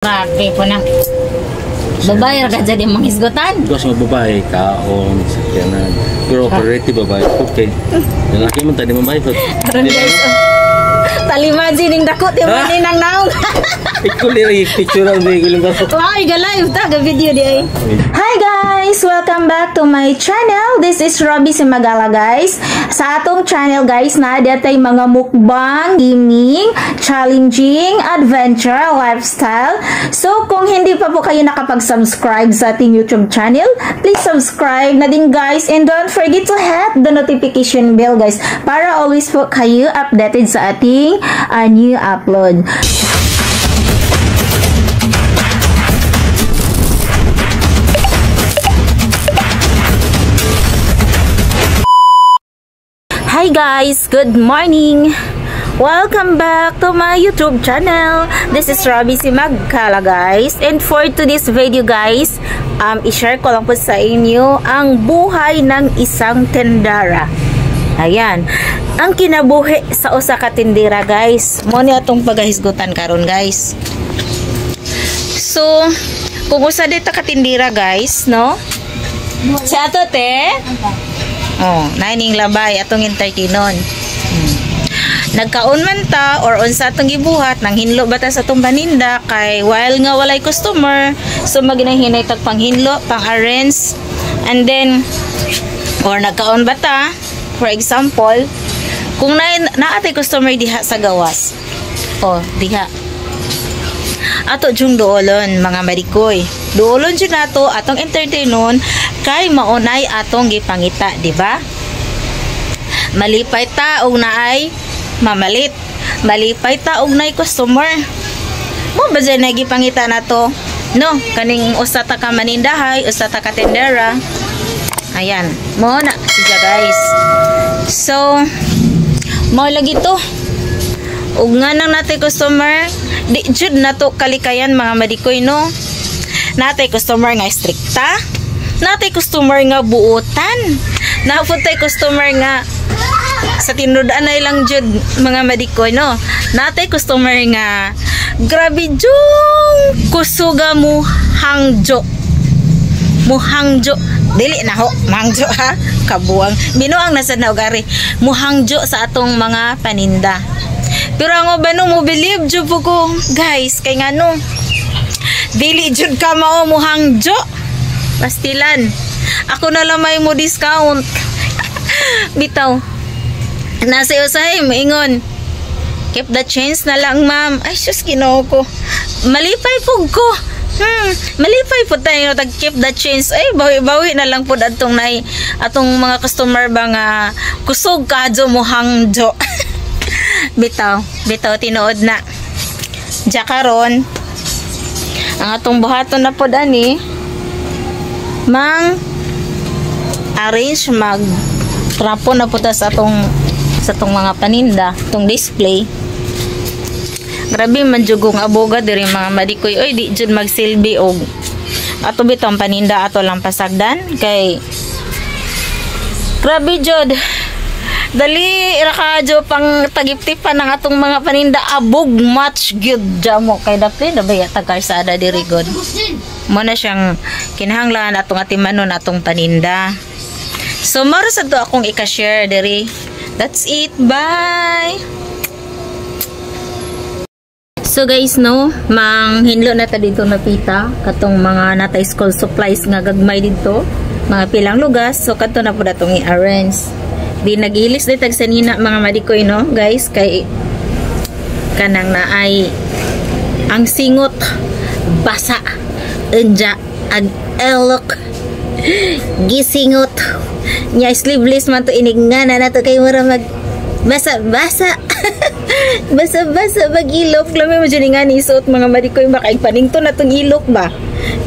Grabe po na. Babae ra jadi manghisgotan. Gusto mo babae kaon sakyanan. Pero priority babae. Okay. Lalaki man tadi babae. Aron guys. Talimaji ning dako ti man nang naong. Ikaw lagi picture ang bigil ko. Ay live ta ga video di ay. Hi guys, welcome back to my channel. This is Robby Simagala guys. Sa atong channel guys na datay mga mukbang, gaming, challenging, adventure, lifestyle. So kung hindi pa po kayo nakapag-subscribe sa ating YouTube channel, please subscribe na din guys, and don't forget to hit the notification bell guys para always po kayo updated sa ating new upload. Hi guys, good morning. Welcome back to my YouTube channel. This is Robby Simagala guys, and for today's video guys, i-share ko lang po sa inyo ang buhay ng isang tendera. Ayan, ang kinabuhi sa usa ka tendera guys. Mo ni atong pagahisgutan karon guys. So, kung usa dito ka tendera guys, no? Si ato te. Oh, naining labay atong entertainon. Nagkaon man ta or unsa atong gibuhat nang hinlo bata sa atong paninda kay while nga walay customer, so maginahinay tag panghinlo, pang-arrange, and then or nagkaon bata for example kung naatay customer diha sa gawas. Oh, diha. Ato jung doolon mga marikoy. Doolon jud nato atong entertainon kay maunay atong gipangita, di ba? Malipay ta og naay mamalit. Malipay ta og naay customer. Mo ba dyan nagipangita nato? No, kaning usa ta ka manindahay, usa ta ka tendera. Ayan, mo na siya guys. So, mo lagi to. Ug nga nang natay customer, di jud nato kalikayan mga madikoy no. Natay customer nga strikta, natay customer nga buutan, napuntay customer nga sa tinudan na ilang jud mga madikoy no. Natay customer nga grabe jung kusuga mo hangjo. Muhangjo dili na ho mangjo ha kabuang binuang nasa naugari muhangjo sa atong mga paninda. Pero ang uban mo believe jud po ko guys kay ngano dili jud ka mao muhangjo pastilan ako na lamay mo discount bitaw nasa usahay maingon keep the change na lang ma'am. Ay sus Ginoo ko, malipay pug ko. Malipay po tayo tag keep the change. Ay bawi-bawi na lang po atong nay atong mga customer ba nga kusog kadyo mo hangjo. bitaw tinuod na diya karon ang atong buhaton na pod ani mang arrange mag trapo na po ta sa atong mga paninda, itong display. Grabe man jugong aboga diri mga madikoy. Oy di jud magsilbi og ato bitong paninda ato lang pasagdan kay grabe jud dali ra kadyo pang tagiptipan ng atong mga paninda abog match gyud jamo kay dapli na baya tag karsada diri god. Mo na siyang kinahanglan atong atimanon atong paninda. So maro sa to akong i-share diri. That's it. Bye. So guys no, manghinlo na ta dito na pita katong mga natay school supplies nga gagmay dito, mga pilang lugas. So kadto na pud atong i-arrange. Di nagilis di tag sanina mga madikoy no, guys, kay kanang naay ang singot basa enja ag elok gisingot nya sleeveless man to inigngana na to kay mura mag basa-basa basa-basa mag-ilok lami mo dyan nga ni isuot mga madikoy makaigpaningto na tong ilok ba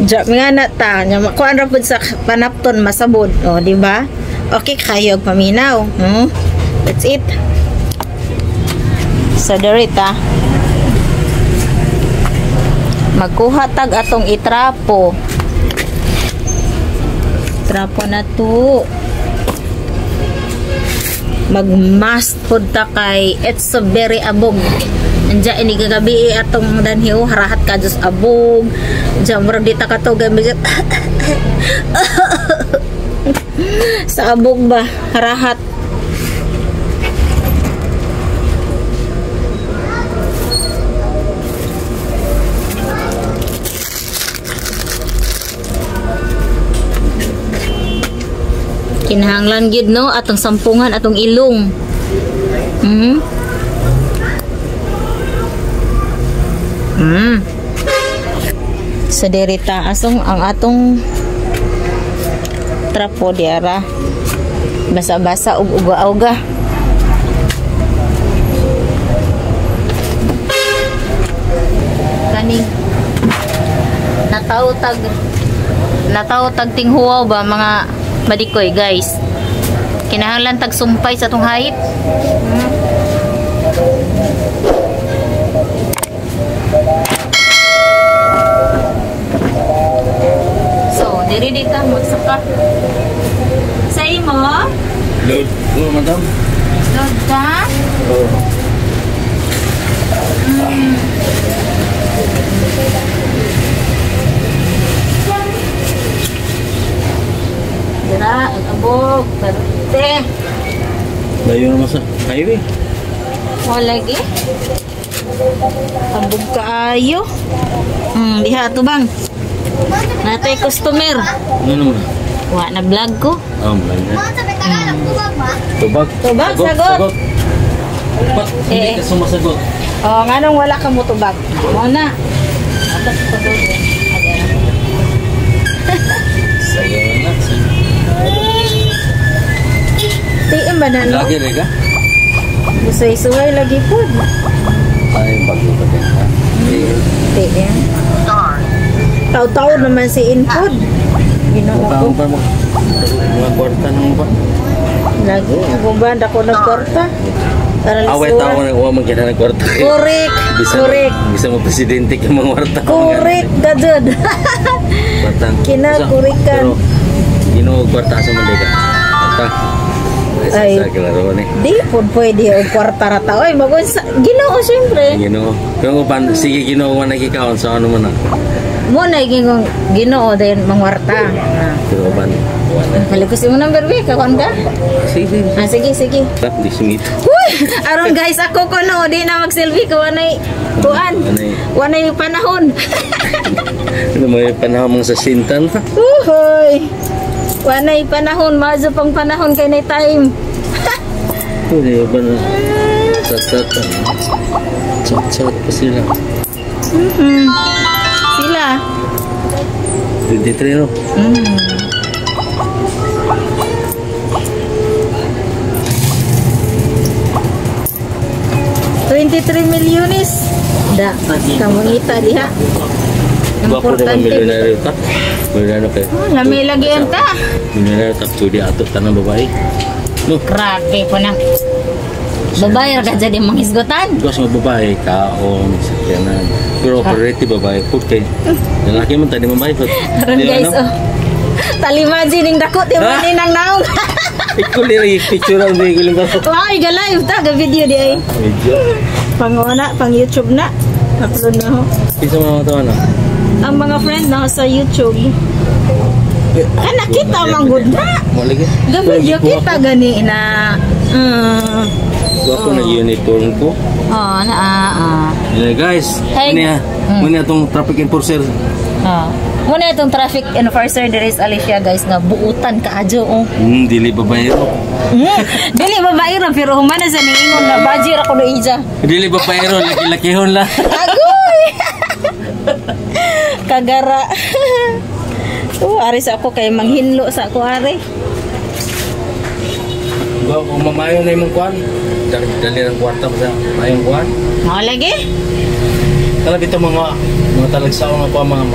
dyan nga na ta nya makuan ra pud sa panapton masabod o di ba? Okay kayo paminaw. That's it. So derita magkuha tag atong itrapo na to magmast pod ta kay it's so very abog Anja ini gagabi atong danhiw harahat ka just abog. Jamro dita ka to gamit. Sa abog ba harahat. Kinahanglan gid no atong sampungan atong ilong. Sa derita asong ang atong trapo diara basa-basa ug uga-uga. Kaning nataw tag tinghuaw ba mga madikoy guys. Kinahanglan tag sumpay sa tong hayop. So, diri dito magsaka. Sa imo? Load. Oh, madam. Load ka? Oh. Dira, abog, perte. Layo naman sa highway. Mo lagi. Abog kaayo. Diha to bang. Natay customer. Ano naman? Wa na vlog ko. Oh, malay. Tubag. Tubag, sagot. Ba't hindi ka sumasagot? Oh, nganong wala ka mo tubag? Mo na. Atas tubag. Sayo na. Tiim ba na no? Lagi rin ka? Suway-suway lagi po. Ay, bago pa din ha? Tiim. Taw-taw naman si Inpod. Ginoo ko. Pa mo. Mga kwarta nang ba? Lagi. Kung ba ako nagkwarta? Away tao na huwag magkita ng kwarta. Correct. Correct. Bisa mo presidente ka mga kwarta. Correct. Dadod. Kwartang. Kinakurikan. Pero, ginoo kwarta sa Mandega. Kwarta. Ay, sa kalaro ni. di po pwede o kwarta rata. Ay, magun sa Ginoo siyempre. Ginoo. Pero upan, sige ginoo man nagkikaon sa ano man na. Mo na yung Ginoo din mangwarta. Pero upan, wala. Haligos mo number week kakon ka? Sige. Sige, sige. Tap, di sumit. Uy! Aron guys, ako ko no, di na mag-selfie ko wanay tuan. Wanay panahon. Ano may panahon mong sa sintan ha? Uhoy! Wanay panahon, mazo pang panahon kay na time. Pwede ba na? Chat-chat pa sila. Sila. 23 no? 23 milyones. Da, kamungita diha. Gwapo na kang milyonaryo ta. Milyonaryo kayo. Lami lagi yan ta. Milyonaryo ta. Sudi ato tanang babae. No? Grabe po na. Babae ka jadi manghisgotan. Gusto nga babae, kaon, sakyanan. Pero operative babae, food kay. Lalaki man tani babae food. Karon guys, oh. Talimaji ning dakot yung Ha? maninang naong. Ikuli rin picture ang may guling ka. Wow, iga live ta, ga video di ay. Medyo. Pang YouTube na. Upload na ho. Isa mga tawa na. Ang mga friend na sa YouTube. Nakita mang good na. Malagi. Ga video kita gani na. Gwapo na uniform ko. Oh, na Yeah, guys, Hey. muna itong traffic enforcer. Muna itong traffic enforcer there is Alicia guys nga buutan kaadyo oh. Dili babae ro. Dili babae ra pero humana sa niingon na bajir ako do ija. Dili babae ro, laki-lakihon la. Agoy. Kagara. Aris ako kay manghinlo sa ako ari. Kung mamayo na yung kwan, dali ng kwarta sa mayong kwan. Mo lagi? Kala dito mga talagsaw nga pa mga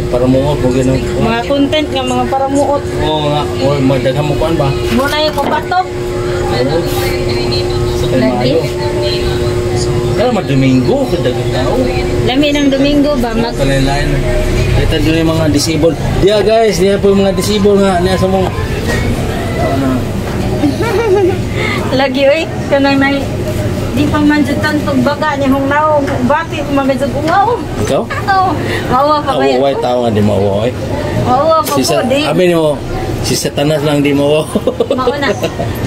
paramuot mo gano'n. Mga content nga mga paramuot. Oo nga, magdaghan mo kwan ba? Muna yung kumpatok. Oo. Sa kayo maayo. Kaya mag-Domingo, kadaghan tao. Lami ng Domingo ba? Kalain-lain. Kita doon yung mga disabled. Diya guys, diya po yung mga disabled nga. Niya sa mga... Lagi oy, kanang nai Di pa man dyan tantog baga niya hong naong bati mga dyan uwaw. Ikaw? Oo, mawa pa kayo. Awaway tao nga di mawaway. Mawa pa po, di. Abi mo, si Satanas lang di mawaw. Mauna.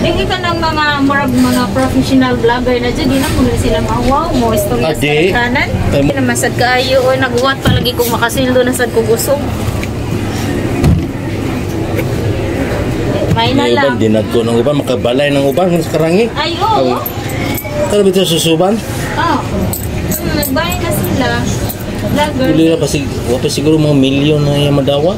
Di ka ng mga professional vlogger na dyan, di na kung sila mawaw mo. Istorya sa kanan. Di na masad kaayo o naguwat palagi kung makasildo na sad ko gusto. May na lang. Dinagko ng uban, makabalay ng uban sa karangi. Ay, oo. Kaya ba ito susuban? Oo. Nagbayad na sila. Vlogger. Hindi na pa siguro mga milyon na yung madawa.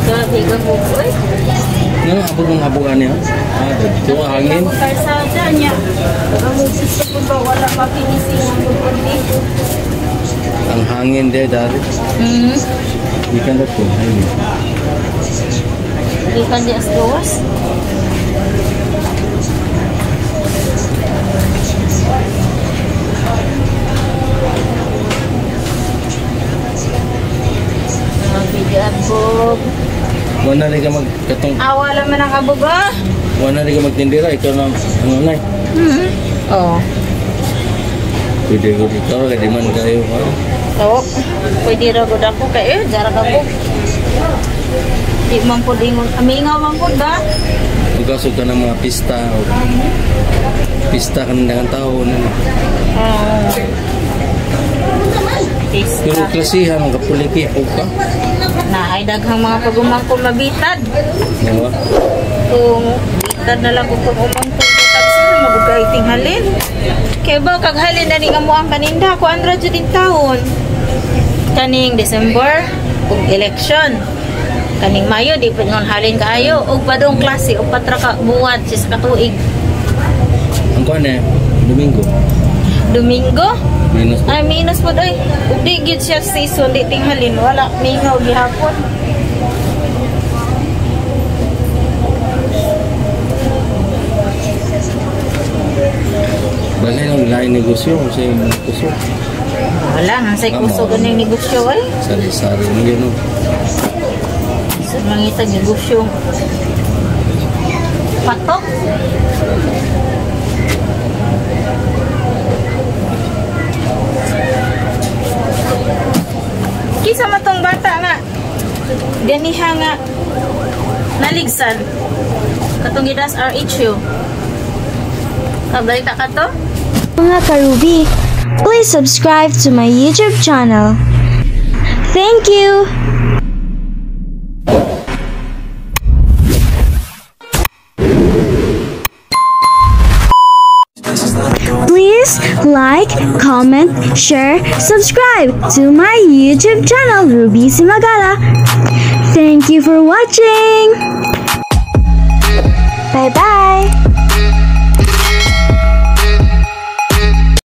Grabe ka po po eh. Nga, abog ng abugan niya. Dito ang hangin. Karsada niya. Kamusis ko po ba wala mapinisingan ko po dito. Ang hangin din dari. Di ka na po. Hindi ka di as gawas. Mabigat po. Wala rin ka magkatong. Wala man ang abog ah. Wala rin ka magtindira. Ikaw na ang unay. Oo. Pwede ko ikaw. Kaya di man kayo. Oo. Pwede ragod ako kaya jara ka po. Di man po dingon. Amingaw man po ba? Tugasog ka ng mga pista. Pista ka ng tao. Pero klasihan, kapuliki ako ka. Na ay daghang mga pagumangko mabitad. Diba? Kung bitad na lang kung umangko bitad sila magugay tinghalin. Kaya ba kaghalin na ni nga mo ang kaninda ko andra jud din taon. Kaning December ug election. Kaning Mayo di pud ngon halin kaayo ug padong klase ug patra ka buwat sis ka tuig. Ang kuan Domingo. Domingo? Minus po. Ay, minus po ay. Ug di gid siya season di tinghalin wala mingaw gihapon. Balay ng lain negosyo kung sa'yo yung negosyo. Wala, nansay kuso ganing negosyo ay. Sari-sari mo yun. Sa mga negosyo. Patok. Kisa matong bata nga. Ganiha nga. Naligsan. Katong gidas RHU. Kabalita ka to? Mga Karubi, please subscribe to my YouTube channel. Thank you! Please like, comment, share, subscribe to my YouTube channel, Ruby Simagala. Thank you for watching! Bye-bye!